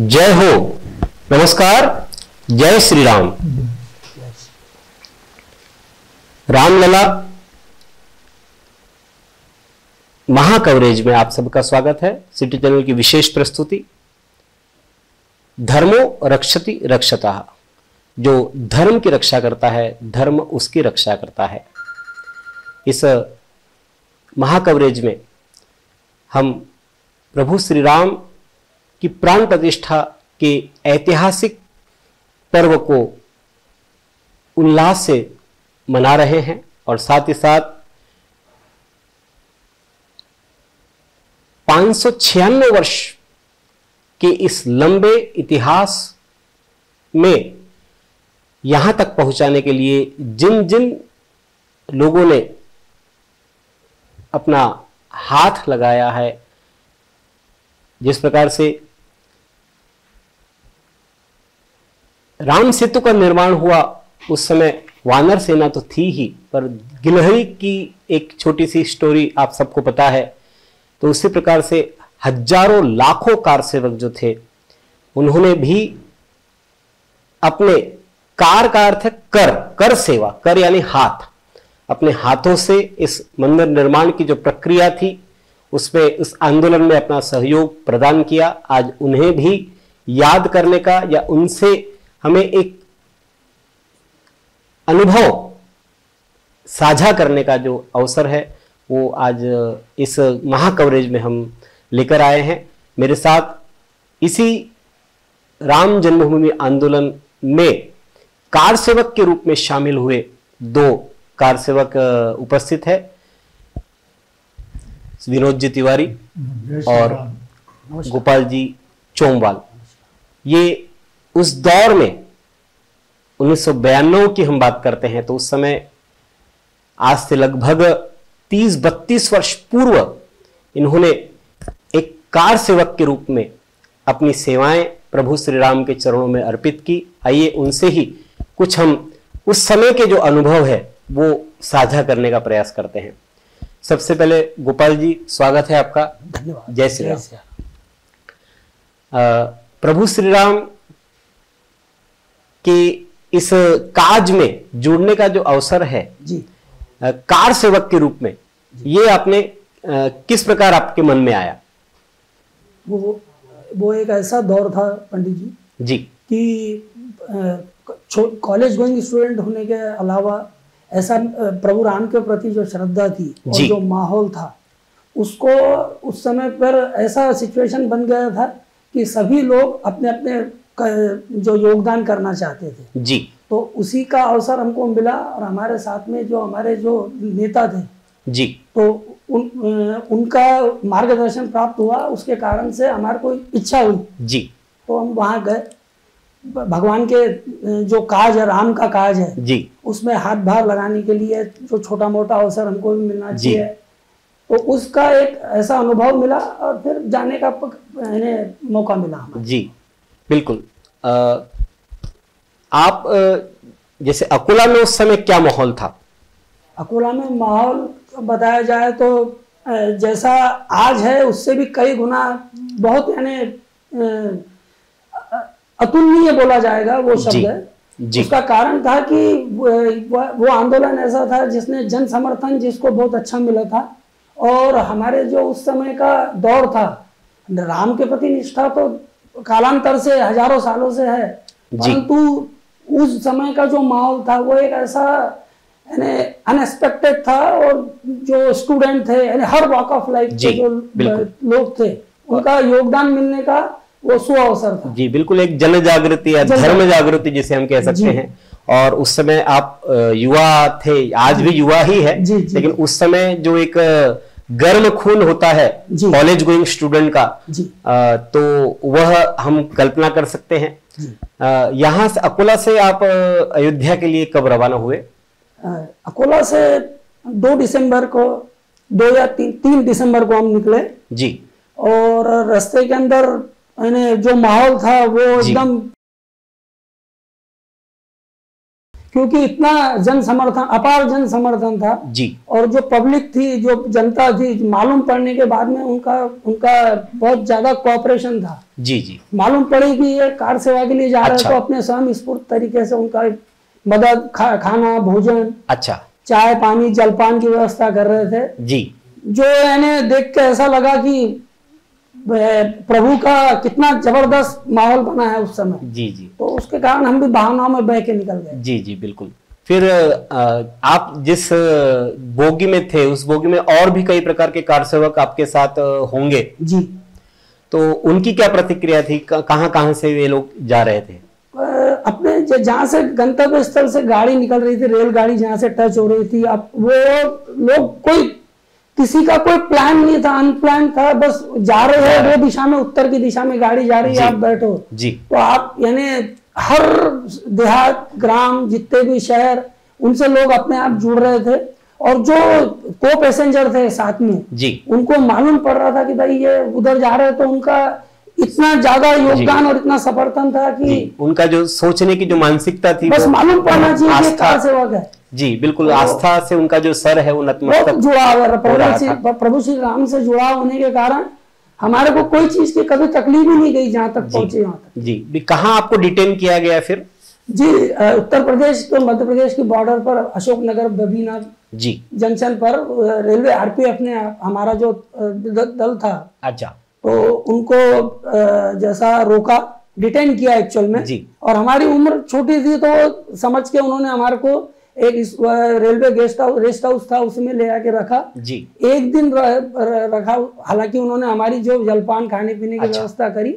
जय हो, नमस्कार, जय श्री राम। रामलला महाकवरेज में आप सबका स्वागत है। सिटी चैनल की विशेष प्रस्तुति धर्मो रक्षति रक्षतः। जो धर्म की रक्षा करता है, धर्म उसकी रक्षा करता है। इस महाकवरेज में हम प्रभु श्री राम की प्राण प्रतिष्ठा के ऐतिहासिक पर्व को उल्लास से मना रहे हैं और साथ ही साथ 596 वर्ष के इस लंबे इतिहास में यहां तक पहुंचाने के लिए जिन जिन लोगों ने अपना हाथ लगाया है, जिस प्रकार से राम सेतु का निर्माण हुआ, उस समय वानर सेना तो थी ही, पर गिलहरी की एक छोटी सी स्टोरी आप सबको पता है। तो उसी प्रकार से हजारों लाखों कार सेवक जो थे, उन्होंने भी अपने कार का अर्थ है कर सेवा, कर यानी हाथ, अपने हाथों से इस मंदिर निर्माण की जो प्रक्रिया थी उसमें, उस आंदोलन में अपना सहयोग प्रदान किया। आज उन्हें भी याद करने का या उनसे हमें एक अनुभव साझा करने का जो अवसर है, वो आज इस महाकवरेज में हम लेकर आए हैं। मेरे साथ इसी राम जन्मभूमि आंदोलन में कार सेवक के रूप में शामिल हुए दो कार सेवक उपस्थित है, विनोद जी तिवारी और गोपाल जी चोमवाल। ये उस दौर में 1992 की हम बात करते हैं, तो उस समय आज से लगभग 30-32 वर्ष पूर्व इन्होंने एक कार सेवक के रूप में अपनी सेवाएं प्रभु श्री राम के चरणों में अर्पित की। आइए उनसे ही कुछ हम उस समय के जो अनुभव है वो साझा करने का प्रयास करते हैं। सबसे पहले गोपाल जी, स्वागत है आपका। धन्यवाद। जय श्री राम। प्रभु श्री राम के इस काज में जुड़ने का जो अवसर है जी, कार सेवक के रूप में, ये आपने किस प्रकार आपके मन में आया? वो एक ऐसा दौर था पंडित जी कि कॉलेज गोइंग स्टूडेंट होने के अलावा ऐसा प्रभु राम के प्रति जो श्रद्धा थी और जो माहौल था, उसको उस समय पर ऐसा सिचुएशन बन गया था कि सभी लोग अपने अपने जो योगदान करना चाहते थे जी। तो उसी का अवसर हमको मिला और हमारे साथ में जो हमारे जो नेता थे जी, तो उनका मार्गदर्शन प्राप्त हुआ। उसके कारण से हमारे को इच्छा हुई जी, तो हम वहाँ गए। भगवान के जो काज है, राम का काज है जी, उसमें हाथ भार लगाने के लिए जो छोटा मोटा अवसर हमको भी मिलना चाहिए, तो उसका एक ऐसा अनुभव मिला और फिर जाने का मौका मिला हमें। जी बिल्कुल। आप जैसे अकोला में उस समय क्या माहौल था? अकोला में माहौल बताया जाए तो जैसा आज है उससे भी कई गुना बहुत अतुलनीय बोला जाएगा वो शब्द है। उसका कारण था कि वो आंदोलन ऐसा था जिसने जन समर्थन जिसको बहुत अच्छा मिला था और हमारे जो उस समय का दौर था, राम के प्रति निष्ठा तो कालांतर से हजारों सालों से है, परंतु उस समय का जो माहौल था वो एक ऐसा अनएक्सपेक्टेड था और जो स्टूडेंट थे हर वॉक ऑफ लाइफ के जो लोग थे, उनका योगदान मिलने का वो सुअवसर था। जी बिल्कुल, एक जन जागृति या धर्म जागृति जिसे हम कह सकते हैं। और उस समय आप युवा थे, आज भी युवा ही है, लेकिन उस समय जो एक गर्म खून होता है कॉलेज गोइंग स्टूडेंट का, तो वह हम कल्पना कर सकते हैं। यहाँ से अकोला से आप अयोध्या के लिए कब रवाना हुए? अकोला से 2 दिसंबर को 2 या 3 दिसंबर को हम निकले जी। और रास्ते के अंदर जो माहौल था वो एकदम क्योंकि इतना जन समर्थन, अपार जन समर्थन था जी। और जो पब्लिक थी, जो जनता थी, मालूम पड़ने के बाद में उनका बहुत ज्यादा कोऑपरेशन था। जी जी। मालूम पड़े कि ये कार सेवा के लिए जा रहे हैं तो अपने स्वयं स्फूर्त तरीके से उनका मदद, खाना, भोजन, अच्छा, चाय पानी, जलपान की व्यवस्था कर रहे थे जी। जो यानी देख के ऐसा लगा कि प्रभु का कितना जबरदस्त माहौल बना है उस समय। जी जी। तो उसके कारण हम भी भावनाओं में बह के निकल गए। जी जी, बिल्कुल। फिर आप जिस बोगी में थे उस बोगी में और भी कई प्रकार के कार सेवक आपके साथ होंगे जी। तो उनकी क्या प्रतिक्रिया थी? कहाँ कहाँ से वे लोग जा रहे थे? अपने जहाँ से गंतव्य स्थल से गाड़ी निकल रही थी, रेलगाड़ी जहाँ से टच हो रही थी, अब वो लोग किसी का कोई प्लान नहीं था, अनप्लान था, बस जा रहे हैं वो दिशा में, उत्तर की दिशा में गाड़ी जा रही है, आप बैठो जी। तो आप यानी हर देहात, ग्राम, जितने भी शहर, उनसे लोग अपने आप जुड़ रहे थे और जो को पैसेंजर थे साथ में जी, उनको मालूम पड़ रहा था कि भाई ये उधर जा रहे हैं, तो उनका इतना ज्यादा योगदान और इतना समर्थन था कि उनका जो सोचने की जो मानसिकता थी बस मालूम पड़ना चाहिए कि कार सेवक है। जी बिल्कुल, आस्था से उनका जो सर है वो नतमस्तक जुड़ा हुआ, प्रभु श्री राम से जुड़ा होने के कारण हमारे को कोई चीज की कभी तकलीफ ही नहीं गई जहां तक पहुंचे वहां तक। जी, कहाँ आपको डिटेन किया गया फिर? जी, उत्तर प्रदेश तो मध्य प्रदेश की बॉर्डर पर अशोकनगर बबीना जी जंक्शन पर रेलवे आरपीएफ ने हमारा जो दल था, अच्छा, तो उनको जैसा रोका, डिटेन किया एक्चुअल में जी। और हमारी उम्र छोटी थी तो समझ के उन्होंने हमारे को एक रेलवे रेस्ट हाउस था उसमें ले आके रखा जी। एक दिन रखा, हालांकि उन्होंने हमारी जो जलपान खाने पीने की व्यवस्था करी,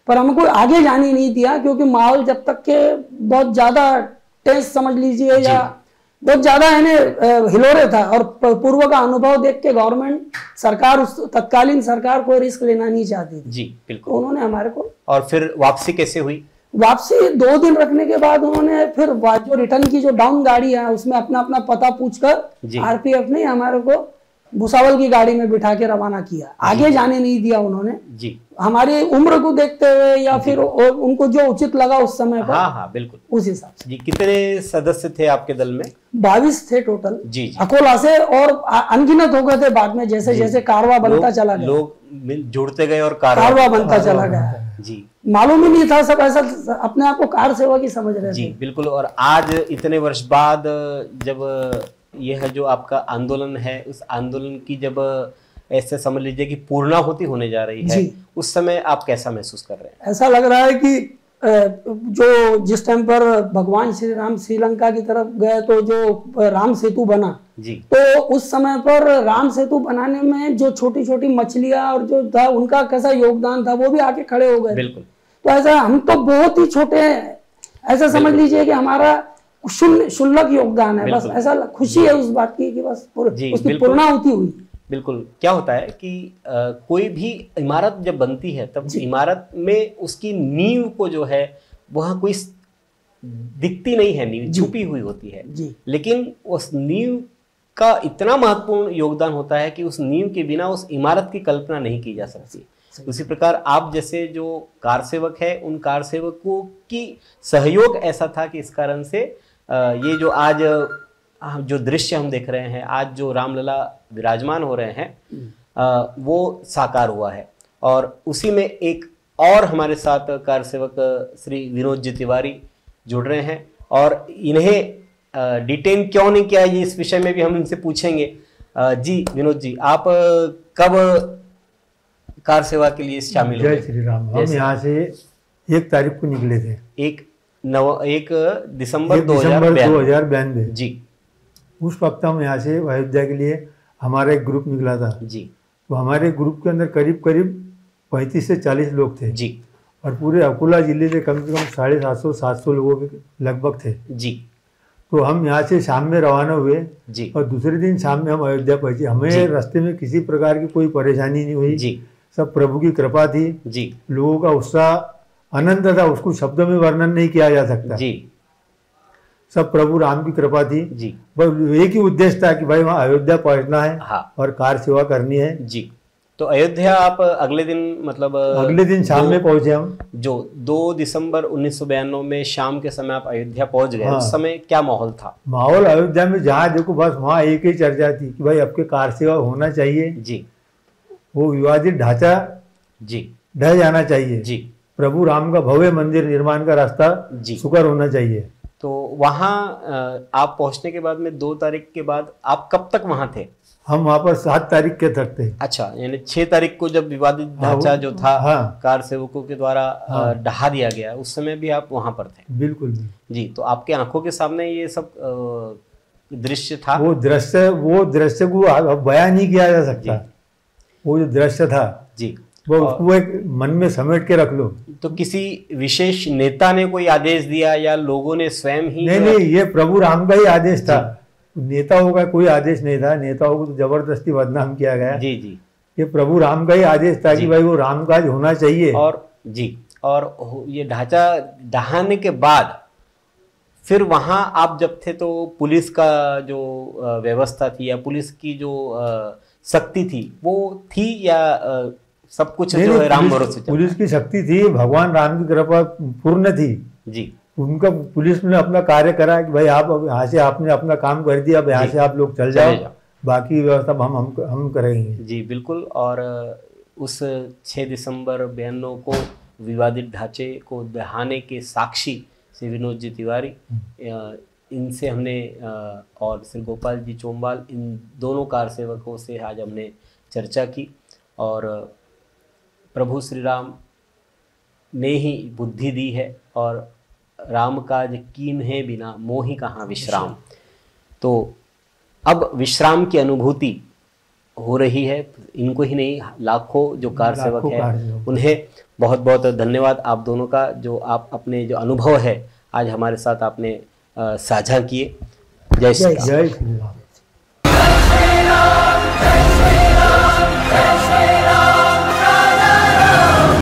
पर हमको आगे जाने नहीं दिया क्योंकि माहौल जब तक के बहुत ज्यादा टेंस समझ लीजिए या बहुत ज्यादा हिलोरे था और पूर्व का अनुभव देख के गवर्नमेंट सरकार, उस तत्कालीन सरकार को रिस्क लेना नहीं चाहती थी। जी बिल्कुल। तो उन्होंने हमारे को, और फिर वापसी कैसे हुई? वापसी 2 दिन रखने के बाद उन्होंने फिर जो रिटर्न की जो डाउन गाड़ी है उसमें अपना अपना पता पूछकर आरपीएफ ने हमारे को भुसावल की गाड़ी में बिठा के रवाना किया। आगे जाने नहीं दिया उन्होंने जी, हमारी उम्र को देखते हुए या फिर उनको जो उचित लगा उस समय पर। हाँ बिल्कुल, उस हिसाब से। जी, कितने सदस्य थे आपके दल में? 22 थे टोटल जी। अकोला से, और अनगिनत हो गए थे बाद में, जैसे जैसे कारवा बनता चला गया, लोग जुड़ते गए और कारवा बनता चला गया जी। मालूम ही नहीं था, सब ऐसा अपने आप को कार सेवा की समझ रहे थे। जी बिल्कुल। और आज इतने वर्ष बाद जब यह जो आपका आंदोलन है, उस आंदोलन की जब ऐसे समझ लीजिए कि पूर्णाहुति होने जा रही है, उस समय आप कैसा महसूस कर रहे हैं? ऐसा लग रहा है कि जो जिस टाइम पर भगवान श्री राम श्रीलंका की तरफ गए तो जो राम सेतु बना जी, तो उस समय पर राम सेतु बनाने में जो छोटी छोटी मछलियां और जो था उनका कैसा योगदान था, वो भी आके खड़े हो गए। बिल्कुल। तो ऐसा हम तो बहुत ही छोटे हैं, ऐसा समझ लीजिए कि हमारा शुल्लक योगदान है, बस ऐसा खुशी है उस बात की कि बस उसकी पूर्णाहुति हुई। बिल्कुल। क्या होता है कि कोई भी इमारत जब बनती है तब इमारत में उसकी नींव को जो है वहाँ कोई दिखती नहीं है, नींव छुपी हुई होती है, लेकिन उस नींव का इतना महत्वपूर्ण योगदान होता है कि उस नींव के बिना उस इमारत की कल्पना नहीं की जा सकती। उसी प्रकार आप जैसे जो कार सेवक है, उन कार सेवकों की सहयोग ऐसा था कि इस कारण से ये जो आज जो दृश्य हम देख रहे हैं, आज जो रामलला विराजमान हो रहे हैं, वो साकार हुआ है। और उसी में एक और हमारे साथ कार सेवक श्री विनोद जी तिवारी जुड़ रहे हैं, और इन्हें डिटेन क्यों नहीं किया ये इस विषय में भी हम इनसे पूछेंगे। जी विनोद जी, आप कब कार सेवा के लिए शामिल हुए? जय श्री राम। हम यहाँ से 1 तारीख को निकले थे, 1 दिसंबर 2092 जी। उस वक्त हम यहाँ से अयोध्या के लिए हमारा एक ग्रुप निकला था जी। तो हमारे ग्रुप के अंदर करीब 35 से 40 लोग थे जी, और पूरे अकोला जिले से कम से कम 750 लोगों के लगभग थे जी। तो हम यहाँ से शाम में रवाना हुए जी, और दूसरे दिन शाम में हम अयोध्या पहुंचे। हमें रास्ते में किसी प्रकार की कोई परेशानी नहीं हुई जी, सब प्रभु की कृपा थी जी। लोगों का उत्साह अनंत था, उसको शब्दों में वर्णन नहीं किया जा सकता जी। सब प्रभु राम की कृपा थी जी। बस एक ही उद्देश्य था कि भाई वहाँ अयोध्या पहुंचना है और कार सेवा करनी है जी। तो अयोध्या आप अगले दिन मतलब अगले दिन शाम में पहुंचे हम। जो 2 दिसंबर 1992 में शाम के समय आप अयोध्या पहुंच गए। हाँ। उस समय क्या माहौल था? माहौल अयोध्या में जहाँ देखो बस वहाँ एक ही चर्चा थी कि भाई आपके कार सेवा होना चाहिए जी, वो विवादित ढांचा जी ढह जाना चाहिए जी, प्रभु राम का भव्य मंदिर निर्माण का रास्ता सुकर होना चाहिए। तो वहाँ आप पहुंचने के बाद में 2 तारीख के बाद आप कब तक वहाँ थे? हम वहाँ पर 7 तारीख के तक थे। अच्छा, यानी 6 तारीख को जब विवादित ढांचा जो था कार सेवकों के द्वारा ढहा दिया गया, उस समय भी आप वहाँ पर थे? बिल्कुल जी। तो आपके आंखों के सामने ये सब दृश्य था? वो दृश्य को बयान नहीं किया जा सकता। वो जो दृश्य था जी, वो एक मन में समेट के रख लो। तो किसी विशेष नेता ने कोई आदेश दिया या लोगों ने स्वयं ही? नहीं, ये प्रभु राम का ही आदेश था। नेताओं का कोई आदेश नहीं था। नेताओं को तो जबरदस्ती बदनाम किया गया। जी जी, ये प्रभु राम का ही आदेश था कि भाई वो राम काज होना चाहिए। और जी, और ये ढांचा ढहाने के बाद फिर वहां आप जब थे तो पुलिस का जो व्यवस्था थी या पुलिस की जो शक्ति थी वो थी या सब कुछ जो है राम भरोसे? पुलिस की शक्ति थी, भगवान राम की कृपा पूर्ण थी जी। उनका पुलिस ने अपना कार्य करा कि भाई आप यहाँ से आपने अपना काम कर दिया, अब यहाँ से आप लोग चल जाओ, बाकी व्यवस्था हम करेंगे। जी बिल्कुल। और उस 6 दिसंबर 92 को विवादित ढांचे को ढहाने के साक्षी श्री विनोद जी तिवारी, इनसे हमने और श्री गोपाल जी चोमवाल, इन दोनों कार सेवकों से आज हमने चर्चा की। और प्रभु श्री राम ने ही बुद्धि दी है और राम काज कीन्हे बिना मोहि कहाँ विश्राम। तो अब विश्राम की अनुभूति हो रही है। इनको ही नहीं, लाखों जो कार सेवक हैं उन्हें बहुत बहुत धन्यवाद आप दोनों का, जो आप अपने जो अनुभव है आज हमारे साथ आपने साझा किए। जय श्री राम।